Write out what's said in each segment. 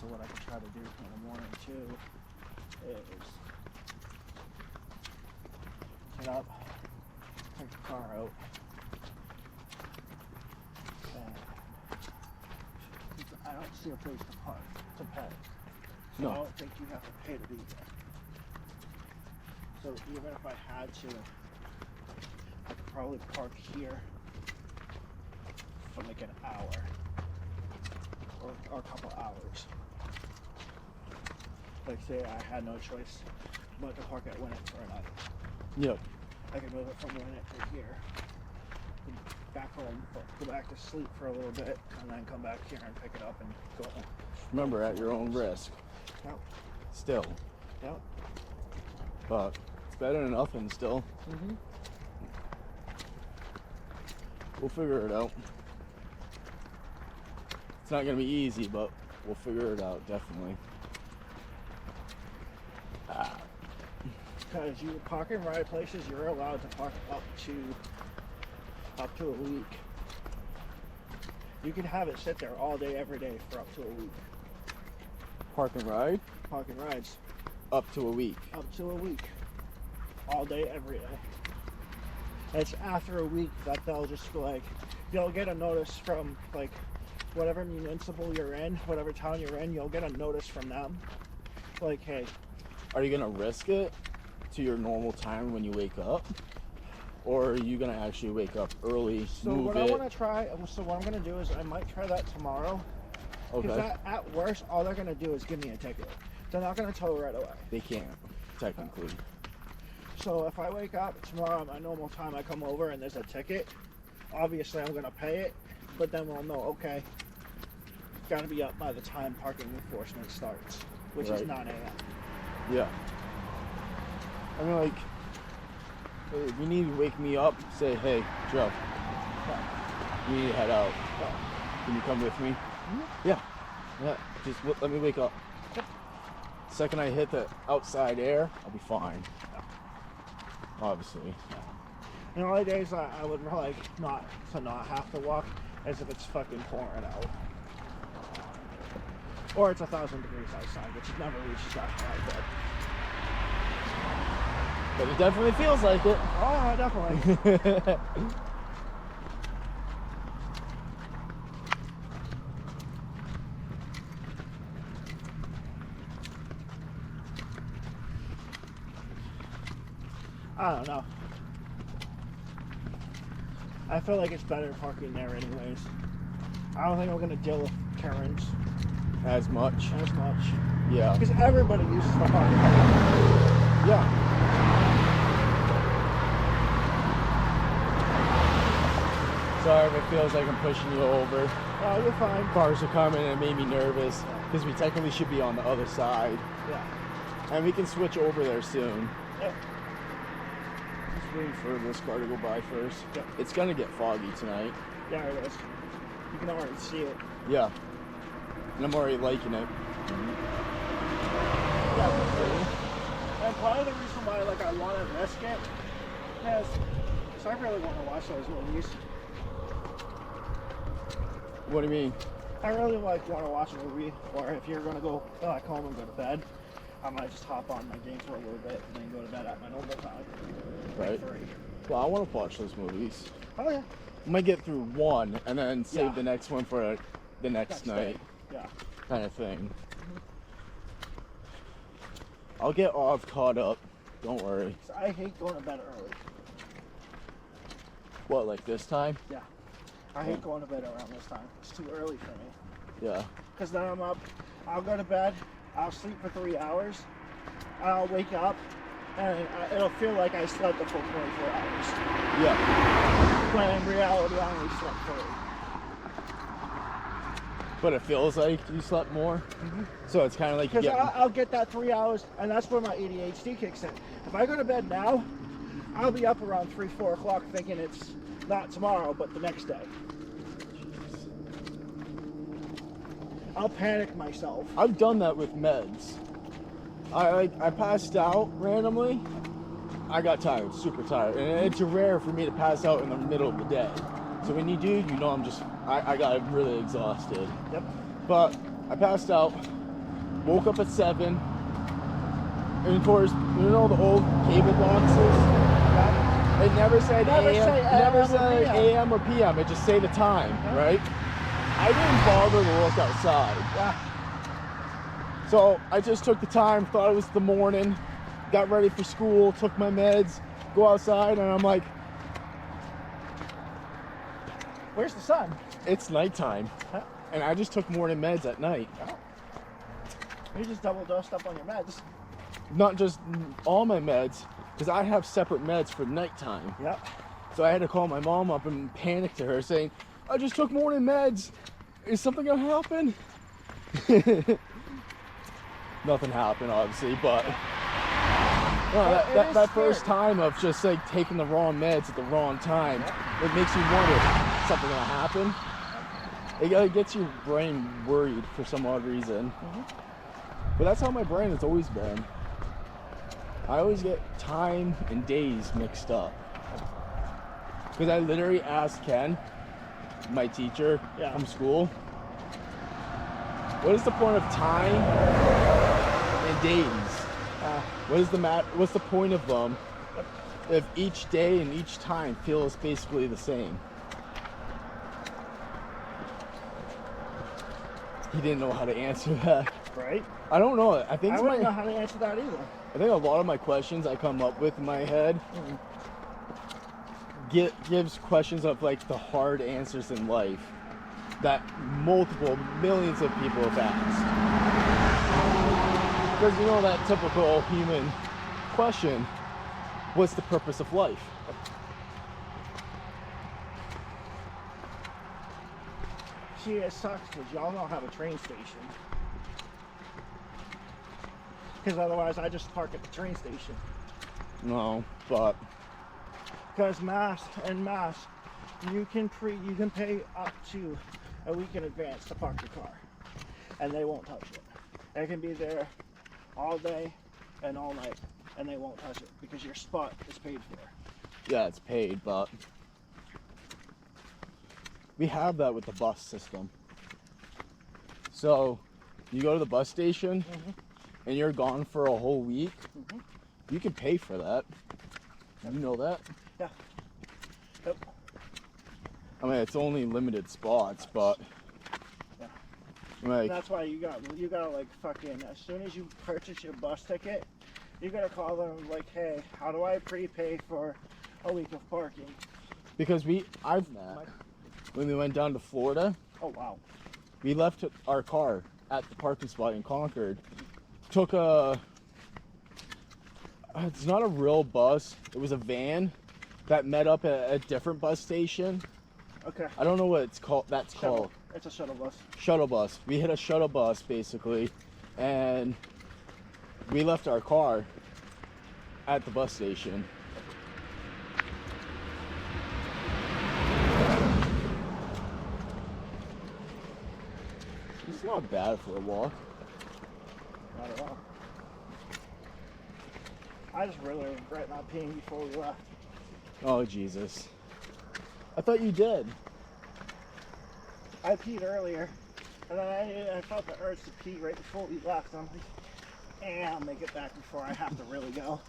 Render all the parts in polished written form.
So what I can try to do in the morning too is get up, take the car out, and I don't see a place to park, to pay. So No. I don't think you have to pay to be there. So even if I had to, I could probably park here for like an hour or a couple hours. Like say I had no choice but to park at Winnet for a night. Yep. I could move it from Winnet to here, back home, go back to sleep for a little bit, and then come back here and pick it up and go home. Remember, at your own risk. Yep. Still. Yep. But it's better than nothing still. Mm-hmm. We'll figure it out. It's not going to be easy, but we'll figure it out, definitely. Because you park and ride places, you're allowed to park up to a week. You can have it sit there all day, every day for up to a week. Park and ride? Park and rides. Up to a week. Up to a week. All day, every day. It's after a week that they'll just like, you'll get a notice from like whatever municipal you're in, whatever town you're in, you'll get a notice from them. Like, hey. Are you going to risk it to your normal time when you wake up? Or are you going to actually wake up early, So move what it? I want to try, so what I'm going to do is I might try that tomorrow. Because Okay. at worst, all they're going to do is give me a ticket. They're not going to tow right away. They can't, technically. So if I wake up tomorrow at my normal time, I come over and there's a ticket, obviously I'm going to pay it, but then we'll know, okay, got to be up by the time parking enforcement starts, which is Right. 9 a.m. Yeah. I mean, like, if you need to wake me up, say, hey, Joe, you need to head out. Can you come with me? Yeah. Yeah. Just let me wake up. Second I hit the outside air, I'll be fine. Obviously. And the only days I would like not have to walk is if it's fucking pouring out. Or it's 1,000 degrees outside, which never reaches that high, But it definitely feels like it. oh, definitely. I don't know. I feel like it's better parking there anyways. I don't think I'm gonna deal with Karens As much. as much. Yeah. Because everybody uses the parking. Yeah. Sorry if it feels like I'm pushing you over. Oh, you're fine. Cars are coming and it made me nervous because we technically should be on the other side. Yeah. And we can switch over there soon. Yep. Just waiting for this car to go by first. Yep. It's gonna get foggy tonight. Yeah, it is. You can already see it. Yeah. And I'm already liking it. Yeah. And part of the reason why like I want to risk it is because I really want to watch those movies. What do you mean? I really like want to watch a movie, or if you're gonna go back home and go to bed, I might just hop on my games for a little bit and then go to bed at my normal time. Right. 3. Well, I want to watch those movies. Oh yeah. I might get through one and then save Yeah. the next one for the next night. day. Yeah. Kind of thing. I'll get off caught up. Don't worry. So I hate going to bed early. What, like this time? Yeah. I hate going to bed around this time. It's too early for me. Yeah. Because then I'm up, I'll go to bed, I'll sleep for 3 hours, I'll wake up, and it'll feel like I slept the full 24 hours. Yeah. When in reality, I only slept 3. But it feels like you slept more. So it's kind of like you Because get. I'll get that 3 hours, and that's where my ADHD kicks in. If I go to bed now, I'll be up around 3, 4 o'clock thinking it's not tomorrow, but the next day. I'll panic myself. I've done that with meds. I passed out randomly. I got tired, super tired, and it's rare for me to pass out in the middle of the day. So when you do, you know I got really exhausted. Yep. But I passed out, woke up at 7. And of course, you know the old cable boxes? Yeah. It never said Never AM, say never AM or said PM. AM or PM. It just say the time, right? I didn't bother to look outside. Yeah. So I just took the time, thought it was the morning, got ready for school, took my meds, go outside, and I'm like, Where's the sun? it's nighttime. Huh? And I just took morning meds at night. Oh. You just double dosed up on your meds. Not just all my meds, because I have separate meds for nighttime. Yep. So I had to call my mom up and panic to her saying, I just took morning meds. Is something gonna happen? Nothing happened, obviously, but no, that first time of just like taking the wrong meds at the wrong time, it makes you wonder, is something gonna happen? It gets your brain worried for some odd reason. But that's how my brain has always been. I always get time and days mixed up. Because I literally asked Ken, my teacher from school, what is the point of time and days? What's the point of them if each day and each time feels basically the same? He didn't know how to answer that. Right? I don't know. I wouldn't know how to answer that either. I think a lot of my questions I come up with in my head gives questions of like the hard answers in life that multiple millions of people have asked. Because you know that typical human question, what's the purpose of life? See, it sucks because y'all don't have a train station. Because otherwise I just park at the train station. No, but Because Mass, you can pay up to a week in advance to park your car, and they won't touch it. It can be there all day and all night, and they won't touch it because your spot is paid for. yeah, it's paid, but we have that with the bus system. So you go to the bus station and you're gone for a whole week, you can pay for that. You know that? Yeah. Yep. I mean, it's only limited spots, but Yeah. like, That's why you gotta like fucking, as soon as you purchase your bus ticket, you gotta call them like, hey, how do I prepay for a week of parking? because when we went down to Florida, Oh wow. we left our car at the parking spot in Concord. Took it's not a real bus, it was a van that met up at a different bus station. Okay. I don't know what it's called. That's Shuttle. called It's a shuttle bus. shuttle bus. We hit a shuttle bus basically, and we left our car at the bus station. It's not bad for a walk. Not at all. I just really regret not peeing before we left. Oh Jesus! I thought you did. I peed earlier, and then I felt the urge to pee right before we left. I'm like, I'll make it back before I have to really go.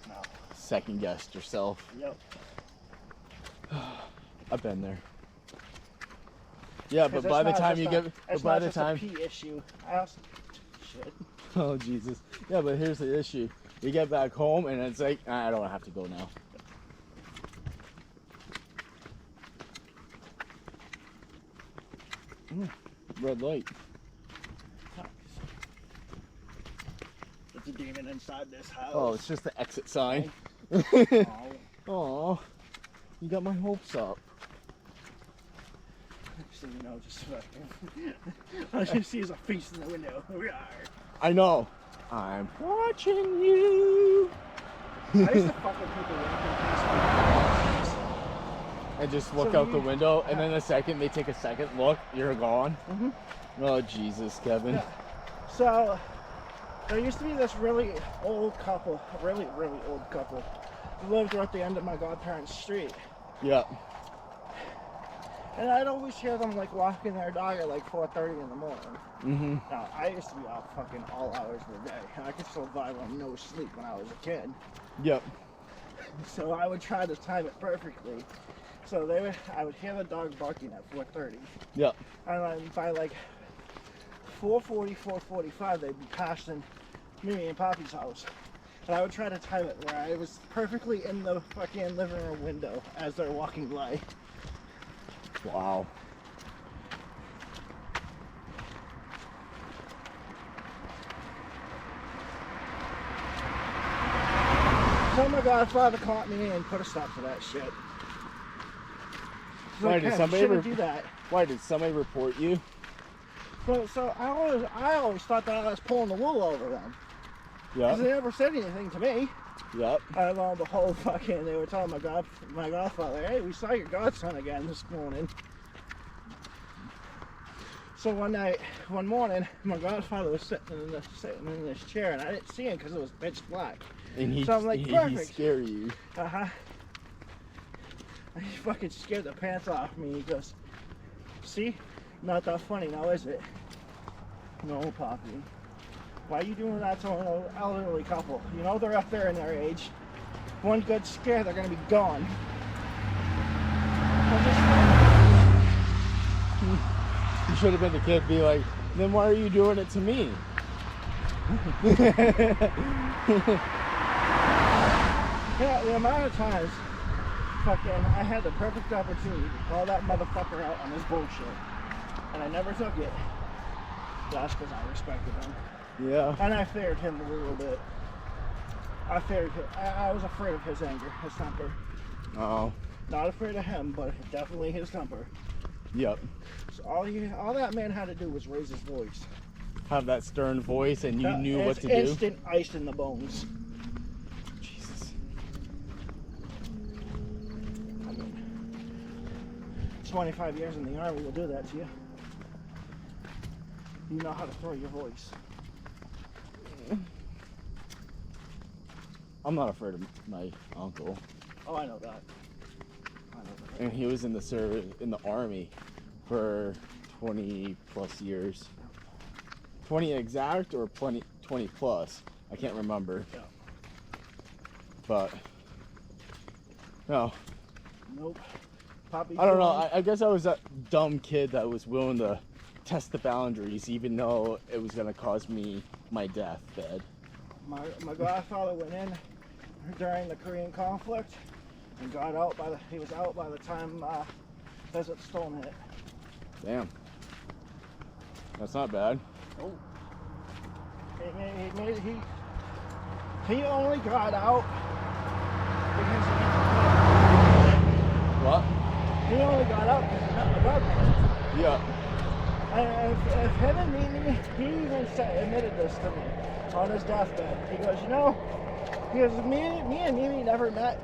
No. Second guessed yourself. Yep. I've been there. Yeah, 'Cause but by it's the not time just you a- get, it's but by not the just time, a pee issue. I also shit. oh Jesus, yeah, but here's the issue: you get back home and it's like, I don't have to go now. Red light. It's a demon inside this house. Oh, it's just the exit sign. Oh. Aw, you got my hopes up. So you know, just fucking. All you see is a face in the window. We are. I know. I'm watching you. I used to fuck with people walking past And just look So out the you- window, and then the second they take a second look, you're gone. Oh Jesus, Kevin. Yeah. So there used to be this really old couple, really old couple, who lived right at the end of my godparents' street. Yeah. And I'd always hear them like walking their dog at like 4:30 in the morning. Mm-hmm. Now, I used to be out fucking all hours of the day, and I could survive on no sleep when I was a kid. Yep. So I would try to time it perfectly. So I would hear the dog barking at 4:30, Yep. and then by like 4:40, 4:45, they'd be passing me and Poppy's house. And I would try to time it where I was perfectly in the fucking living room window as they're walking by. Wow. So my godfather caught me and put a stop to that shit. He's Why like, did "Ken, somebody you shouldn't do that." Why did somebody report you? So I always thought that I was pulling the wool over them. Because they Yep. never said anything to me. Yep. And lo and behold, fucking, they were telling my godfather, "Hey, we saw your godson again this morning." So one morning, my godfather was sitting in this chair, and I didn't see him because it was pitch black. And he, So I'm like, he perfect. scare you. He fucking scared the pants off me. He goes, "See, not that funny now, is it?" "No, Poppy. Why are you doing that to an elderly couple? You know they're up there in their age. One good scare, they're gonna be gone." You should have been the kid. Be like, then why are you doing it to me? Yeah, the amount of times fucking I had the perfect opportunity to call that motherfucker out on his bullshit, and I never took it. That's because I respected him. Yeah. And I feared him a little bit. I feared him. I was afraid of his anger, his temper. Oh. Not afraid of him, but definitely his temper. Yep. So all that man had to do was raise his voice. Have that stern voice, and you knew what It's to do. instant ice in the bones. Jesus. I mean, 25 years in the army will do that to you. You know how to throw your voice. I'm not afraid of my uncle, Oh, I know that. I know that. and he was in the service in the army for 20 plus years. 20 exact or 20 plus? I can't remember. Yeah. But no, Nope. Poppy. I don't know. I guess I was that dumb kid that was willing to test the boundaries, even though it was gonna cause me my deathbed. My godfather went in during the Korean conflict and got out he was out by the time Desert Storm hit. Damn. That's not bad. Oh. He only got out because What? he only got out because he met my godmother. Yeah. And if him and Mimi, he even admitted this to me on his deathbed. He goes, me and Mimi never met.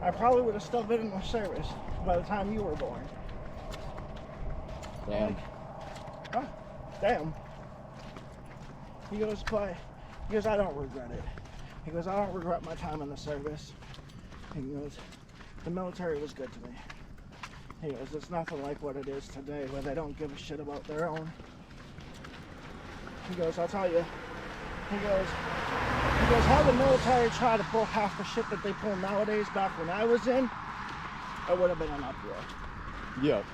I probably would have still been in the service by the time you were born. Damn. Huh? Damn. He goes, I don't regret it. He goes, I don't regret my time in the service. He goes, the military was good to me. He goes, it's nothing like what it is today where they don't give a shit about their own. He goes, I'll tell you. He goes, how the military try to pull half the shit that they pull nowadays back when I was in, it would have been an uproar. Yep.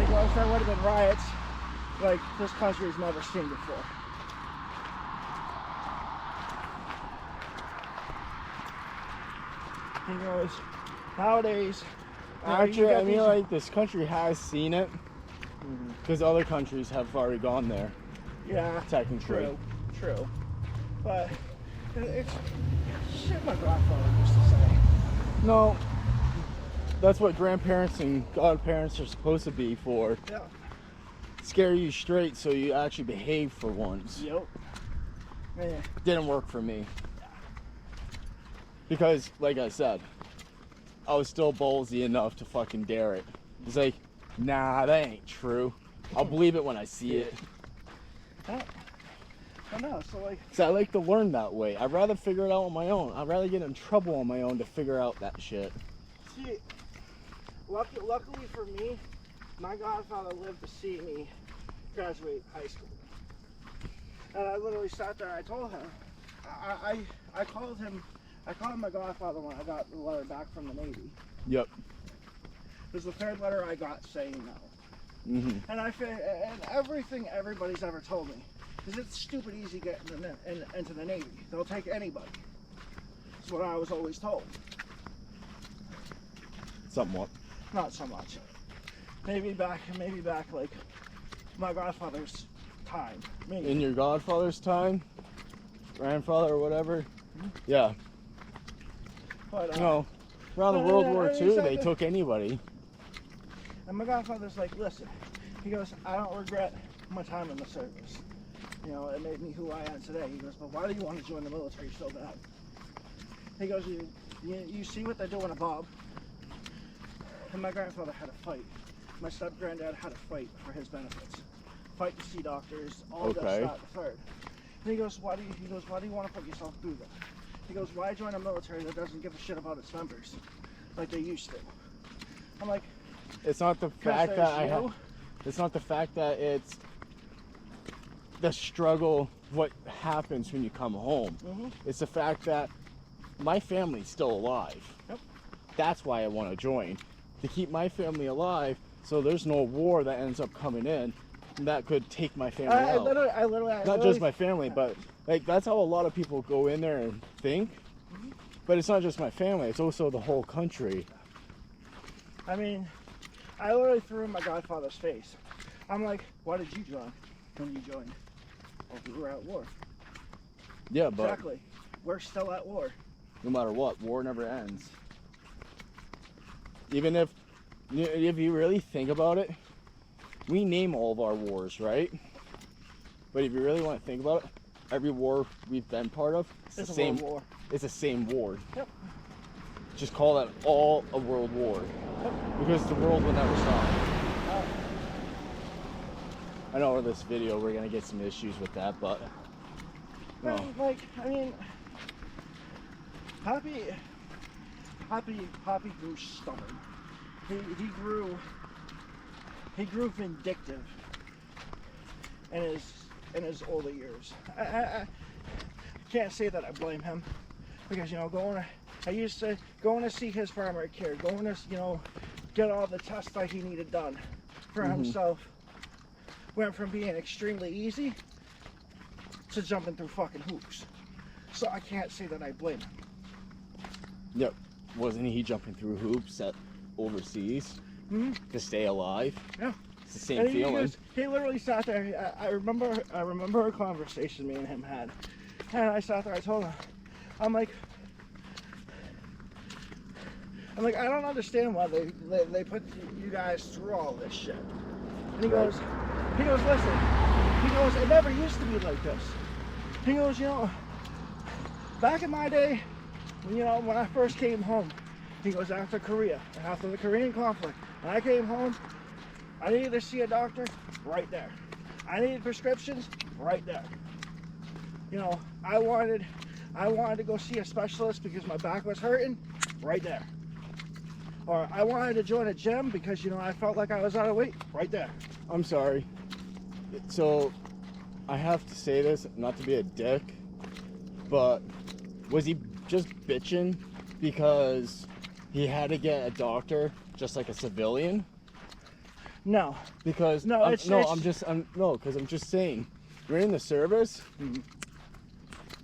He goes, there would have been riots like this country's never seen before. He goes, nowadays, Actually, I mean, like, this country has seen it Mhm. because other countries have already gone there. Yeah, Technically. true. But it's shit my grandfather used to say. No, that's what grandparents and godparents are supposed to be for. Yeah. Scare you straight so you actually behave for once. Yep. Yeah. Didn't work for me. Because, like I said, I was still ballsy enough to fucking dare it. It's like, nah, that ain't true. I'll believe it when I see it. I know. So like, So I like to learn that way. I'd rather figure it out on my own. I'd rather get in trouble on my own to figure out that shit. see, luckily for me, my godfather lived to see me graduate high school. And I literally sat there and I told him, I called him my godfather when I got the letter back from the Navy. Yep. It was the third letter I got saying no. Mm-hmm. And everything everybody's ever told me is it's stupid easy getting into the Navy. They'll take anybody. That's what I was always told. Somewhat. Not so much. Maybe back like my godfather's time. Maybe. In your godfather's time, grandfather or whatever. Yeah. But, No. Around the World War II, they took anybody. And my godfather's like, listen, he goes, I don't regret my time in the service. You know, it made me who I am today. He goes, but why do you want to join the military so bad? He goes, you see what they're doing to Bob? And my grandfather had a fight. My step-granddad had a fight for his benefits. Fight to see doctors, all this, that, the third. And he goes, why do you want to put yourself through that? He goes, why join a military that doesn't give a shit about its members like they used to? I'm like, it's not the fact that it's not the fact that it's the struggle, what happens when you come home. Mm-hmm. It's the fact that my family's still alive. Yep. That's why I want to join, to keep my family alive, so there's no war that ends up coming in that could take my family out. I literally, not just my family, but like that's how a lot of people go in there and think. Mm-hmm. But it's not just my family; it's also the whole country. I mean, I literally threw in my godfather's face. I'm like, why did you join when you joined? Oh, we were at war. Yeah, but Exactly. We're still at war. no matter what, war never ends. Even if you really think about it, we name all of our wars, right? But if you really want to think about it, every war we've been part of, it's the same war. It's the same war. Yep. Just call that all a world war. Yep. Because the world will never stop. I know with this video we're gonna get some issues with that, but no. Poppy grew stubborn. He grew vindictive in his older years. I can't say that I blame him, because I used to going to see his primary care, going to get all the tests that he needed done for himself. Went from being extremely easy to jumping through fucking hoops. So I can't say that I blame him. Yep. Wasn't he jumping through hoops at overseas to stay alive? Yeah. It's the same feeling. He literally sat there. I remember a conversation me and him had. And I sat there, I told him, I'm like, I don't understand why they put you guys through all this shit. And he goes, listen, it never used to be like this. He goes, back in my day, when I first came home, he goes, after Korea, and after the Korean conflict, when I came home, I needed to see a doctor, right there. I needed prescriptions, right there. I wanted to go see a specialist because my back was hurting, right there. Or I wanted to join a gym because, I felt like I was out of weight, right there. I'm sorry. So, I have to say this, not to be a dick, but was he just bitching because he had to get a doctor just like a civilian? No. Because I'm just saying, you're in the service,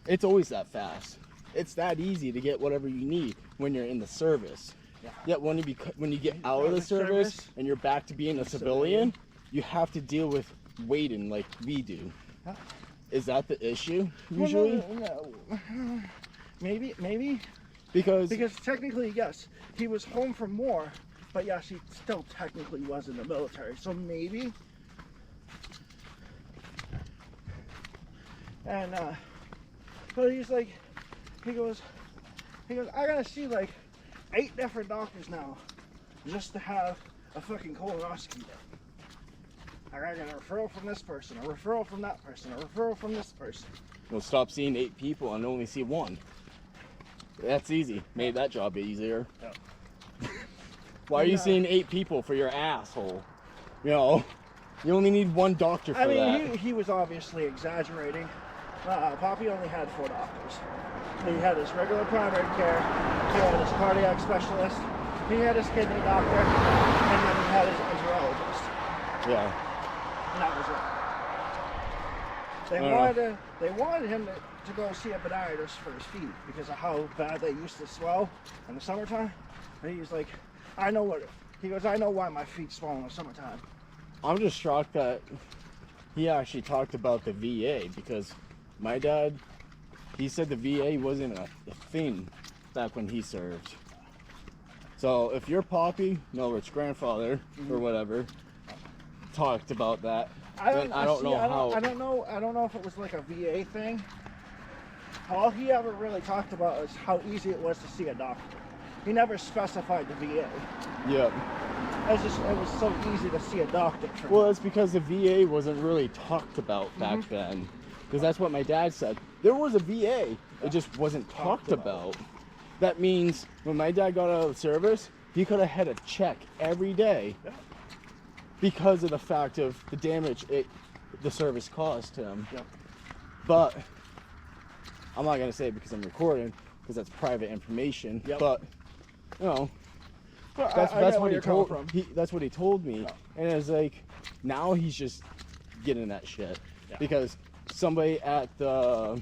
it's always that fast. It's that easy to get whatever you need when you're in the service. Yeah. Yet when you get out of the service and you're back to being a civilian, you have to deal with waiting like we do. Is that the issue usually? No. Maybe. Because technically, yes, he was home from war, but yes, he still technically was in the military. So maybe. And but he goes, I gotta see like 8 different doctors now just to have a fucking colonoscopy done. I gotta get a referral from this person, a referral from that person, a referral from this person. We'll stop seeing 8 people and only see 1. That's easy. Made that job easier. Yeah. Why are you seeing 8 people for your asshole? You know, you only need 1 doctor for I mean, that. he was obviously exaggerating. Poppy only had 4 doctors. He had his regular primary care, he had his cardiac specialist, he had his kidney doctor, and then he had his urologist. Yeah. And that was it. They wanted him to go see a podiatrist for his feet because of how bad they used to swell in the summertime. And he was like, I know why my feet swell in the summertime. I'm just shocked that he actually talked about the VA because my dad, he said the VA wasn't a thing back when he served. So if your Poppy, no, it's grandfather or whatever, talked about that, I don't know if it was like a VA thing. All he ever really talked about is how easy it was to see a doctor. He never specified the VA. Yep. It was so easy to see a doctor. Well, it's because the VA wasn't really talked about back then. Because that's what my dad said. There was a VA, it just wasn't talked about. That means when my dad got out of the service, he could have had a check every day because of the fact of the damage the service caused him. Yeah. But I'm not gonna say it because I'm recording, because that's private information. Yep. But you know, Well, that's what he told. from. That's what he told me, Yeah. and it was like, now he's just getting that shit Yeah. because somebody at the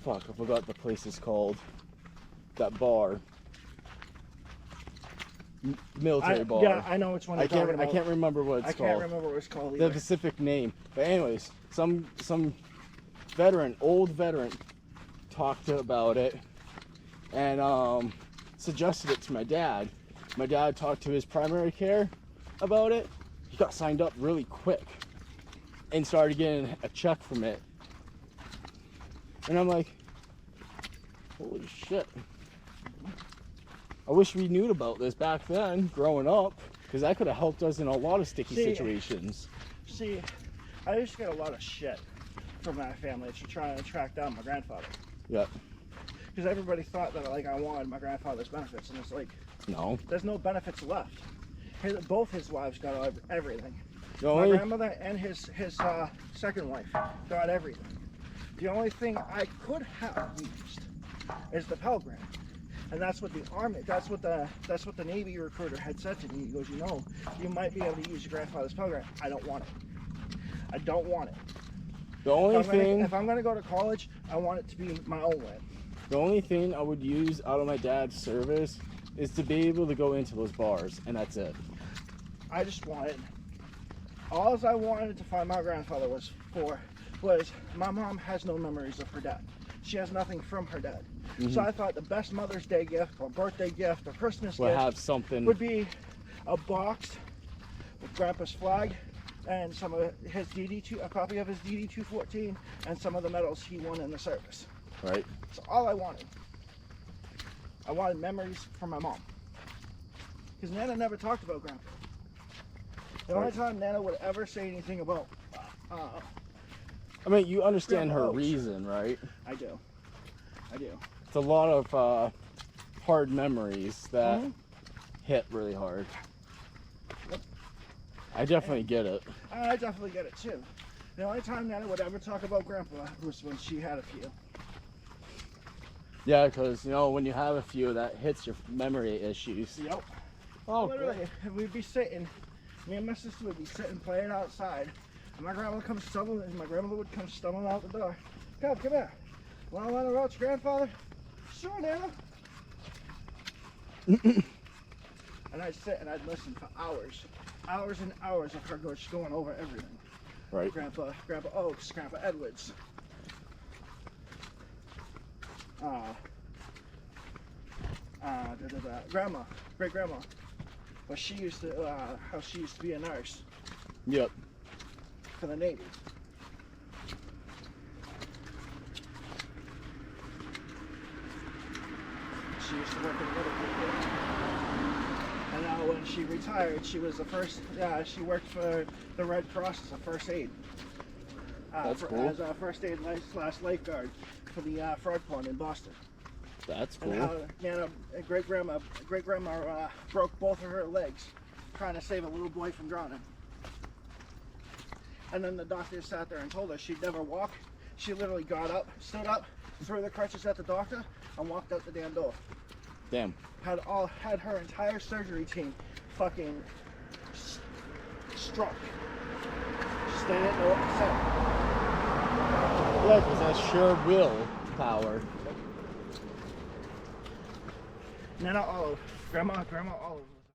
I forgot the place is called. That bar. Military bar. Yeah, I know which one you're talking about. I can't remember what it's called. I can't remember what it's called The either. specific name. But anyways, some veteran, old veteran, talked about it and suggested it to my dad. My dad talked to his primary care about it. He got signed up really quick and started getting a check from it. And I'm like, holy shit. I wish we knew about this back then, growing up, because that could have helped us in a lot of sticky situations. See, I used to get a lot of shit from my family to try to track down my grandfather. Yep. Because everybody thought that I wanted my grandfather's benefits, and it's like, No. there's no benefits left. Both his wives got everything. The My only, grandmother and his second wife got everything. The only thing I could have used is the Pell Grant. And that's what the Army, that's what the Navy recruiter had said to me. He goes, you might be able to use your grandfather's Pell Grant. I don't want it. I don't want it. the only thing, If I'm gonna go to college, I want it to be my own way. the only thing I would use out of my dad's service is to be able to go into those bars, and that's it. I just wanted, all I wanted to find my grandfather was my mom has no memories of her dad. She has nothing from her dad. So I thought the best Mother's Day gift or birthday gift or Christmas We'll gift have something. would be a box with Grandpa's flag and some of his a copy of his DD-214 and some of the medals he won in the service. Right. That's all I wanted. I wanted memories from my mom. Because Nana never talked about Grandpa. The only time Nana would ever say anything about I mean, you understand Grandpa her Oaks. reason, right? I do. It's a lot of hard memories that hit really hard. Yep. I definitely get it. I definitely get it too. The only time Nana would ever talk about Grandpa was when she had a few. Yeah, because, when you have a few, that hits your memory issues. Yep. Oh, Literally, great. and we'd be sitting, me and my sister would be sitting playing outside, and my grandmother would come stumbling out the door. Come here. Want to learn about your grandfather? Sure, Nana. And I'd sit and I'd listen for hours and hours of her just going over everything. Right. Grandpa Oaks, Grandpa Edwards. Grandma, great grandma. But she used to, how she used to be a nurse Yep. for the Navy. She used to work in the medical field. And now when she retired, she was the first. She worked for the Red Cross as a first aid. That's cool. As a first aid slash lifeguard for the Frog Pond in Boston. That's And how great grandma broke both of her legs trying to save a little boy from drowning. And then the doctor sat there and told her she'd never walk. She literally got up, stood up, threw the crutches at the doctor, and walked out the damn door. Damn. Had her entire surgery team fucking struck. Stay at no percent. Yeah, because that's sheer will power. Nana Olive, Grandma Olive.